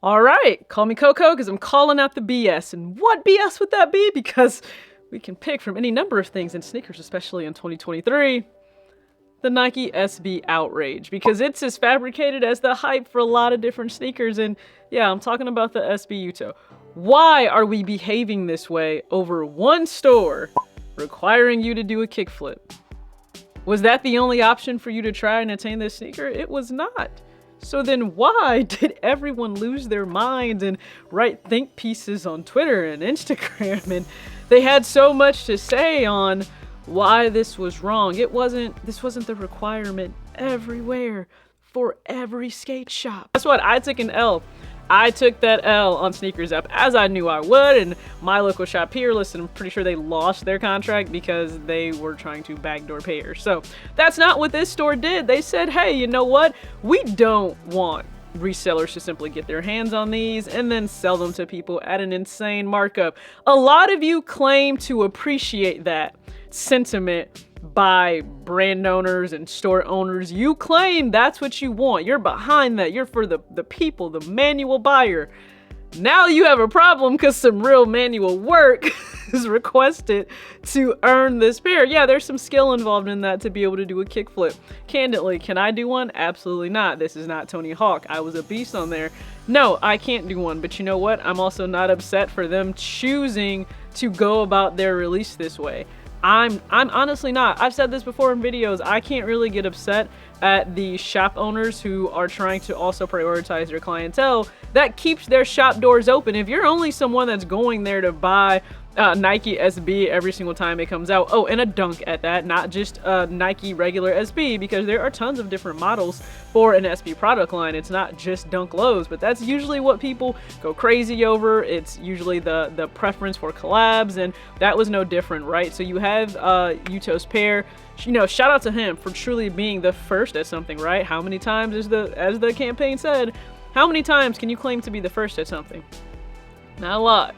All right, call me Coco because I'm calling out the BS. And what BS would that be? Because we can pick from any number of things in sneakers, especially in 2023. The Nike SB outrage, because it's as fabricated as the hype for a lot of different sneakers. And yeah, I'm talking about the SB Yuto. Why are we behaving this way over one store requiring you to do a kickflip? Was that the only option for you to try and attain this sneaker? It was not. So then why did everyone lose their minds and write think pieces on Twitter and Instagram? And they had so much to say on why this was wrong. This wasn't the requirement everywhere for every skate shop. Guess what? I took an L. I took that L on Sneakers Up, as I knew I would, and my local shop here, listen, I'm pretty sure they lost their contract because they were trying to backdoor payers. So that's not what this store did. They said, hey, you know what? We don't want resellers to simply get their hands on these and then sell them to people at an insane markup. A lot of you claim to appreciate that sentiment by brand owners and store owners. You claim that's what you want. You're behind that. You're for the people, the manual buyer. Now you have a problem because some real manual work is requested to earn this pair. Yeah, there's some skill involved in that to be able to do a kickflip. Candidly, can I do one? Absolutely not. This is not Tony Hawk. I was a beast on there. No, I can't do one. But you know what? I'm also not upset for them choosing to go about their release this way. I'm honestly not. I've said this before in videos. I can't really get upset at the shop owners who are trying to also prioritize their clientele. That keeps their shop doors open. If you're only someone that's going there to buy Nike SB every single time it comes out. Oh, and a Dunk at that, not just Nike regular SB, because there are tons of different models for an SB product line. It's not just Dunk lows, but that's usually what people go crazy over. It's usually the preference for collabs, and that was no different, right? So you have Yuto's pair. You know, shout out to him for truly being the first at something, right? How many times, as the campaign said, how many times can you claim to be the first at something? Not a lot.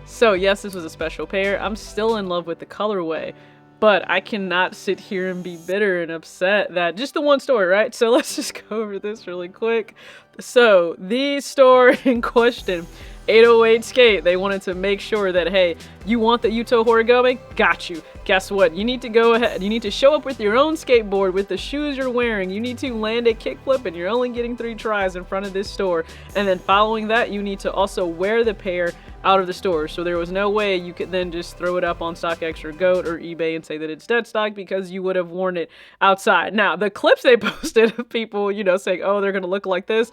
So yes, this was a special pair. I'm still in love with the colorway, but I cannot sit here and be bitter and upset that just the one store, right? So let's just go over this really quick. So the store in question, 808 Skate, they wanted to make sure that, hey, you want the Yuto Horigome? Got you. Guess what? You need to go ahead. You need to show up with your own skateboard with the shoes you're wearing. You need to land a kickflip, and you're only getting 3 tries in front of this store. And then following that, you need to also wear the pair out of the store. So there was no way you could then just throw it up on StockX or GOAT or eBay and say that it's dead stock, because you would have worn it outside. Now, the clips they posted of people, you know, saying, oh, they're going to look like this.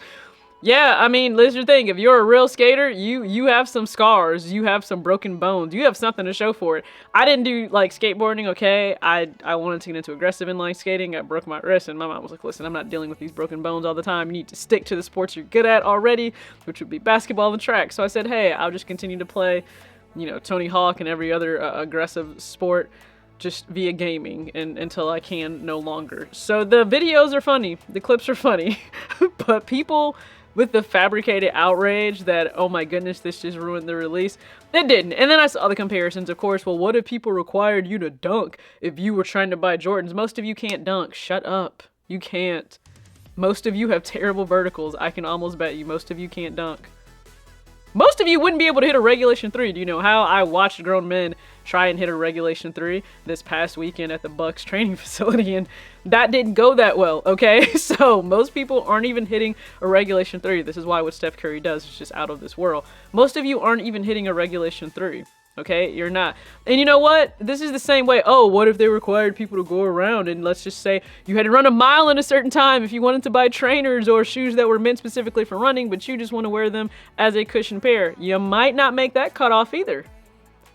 Yeah, I mean, here's the thing. If you're a real skater, you have some scars, you have some broken bones, you have something to show for it. I didn't do, like, skateboarding, okay? I wanted to get into aggressive inline skating. I broke my wrist, and my mom was like, listen, I'm not dealing with these broken bones all the time. You need to stick to the sports you're good at already, which would be basketball and track. So I said, hey, I'll just continue to play, you know, Tony Hawk and every other aggressive sport just via gaming until I can no longer. So the videos are funny. The clips are funny. But people with the fabricated outrage that, oh my goodness, this just ruined the release, it didn't. And then I saw the comparisons, of course. Well, what if people required you to dunk if you were trying to buy Jordans? Most of you can't dunk. Shut up. You can't. Most of you have terrible verticals. I can almost bet you most of you can't dunk. Most of you wouldn't be able to hit a regulation 3. Do you know how? I watched grown men try and hit a regulation 3 this past weekend at the Bucks training facility, and that didn't go that well, okay? So most people aren't even hitting a regulation 3. This is why what Steph Curry does is just out of this world. Most of you aren't even hitting a regulation 3. Okay, you're not. And you know what? This is the same way. Oh, what if they required people to go around and let's just say you had to run a mile in a certain time if you wanted to buy trainers or shoes that were meant specifically for running, but you just want to wear them as a cushion pair. You might not make that cutoff either.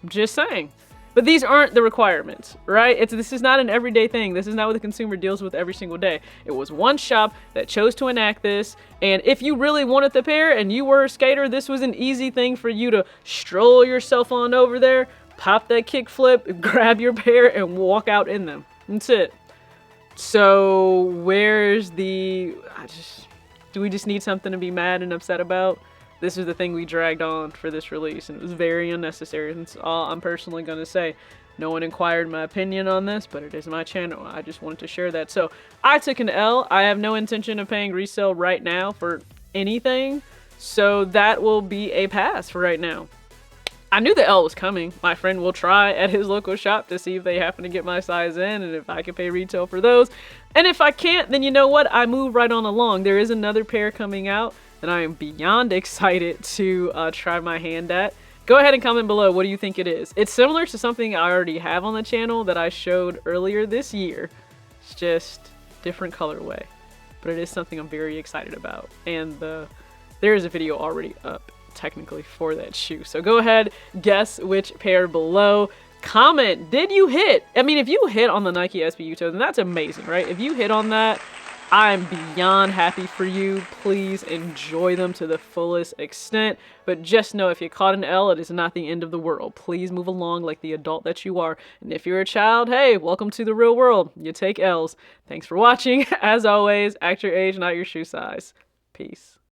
Just saying. But these aren't the requirements, right? This is not an everyday thing. This is not what the consumer deals with every single day. It was one shop that chose to enact this, and if you really wanted the pair and you were a skater, this was an easy thing for you to stroll yourself on over there, pop that kickflip, grab your pair, and walk out in them. That's it. So where's the... do we just need something to be mad and upset about? This is the thing we dragged on for this release, and it was very unnecessary. That's all I'm personally going to say. No one inquired my opinion on this, but it is my channel. I just wanted to share that. So I took an L. I have no intention of paying resale right now for anything. So that will be a pass for right now. I knew the L was coming. My friend will try at his local shop to see if they happen to get my size in and if I can pay retail for those. And if I can't, then you know what? I move right on along. There is another pair coming out and I am beyond excited to try my hand at. Go ahead and comment below, what do you think it is? It's similar to something I already have on the channel that I showed earlier this year. It's just different colorway, but it is something I'm very excited about. And there is a video already up technically for that shoe. So go ahead, guess which pair below. Comment, did you hit? I mean, if you hit on the Nike SB Yuto, then that's amazing, right? If you hit on that, I'm beyond happy for you. Please enjoy them to the fullest extent. But just know if you caught an L, it is not the end of the world. Please move along like the adult that you are. And if you're a child, hey, welcome to the real world. You take L's. Thanks for watching. As always, act your age, not your shoe size. Peace.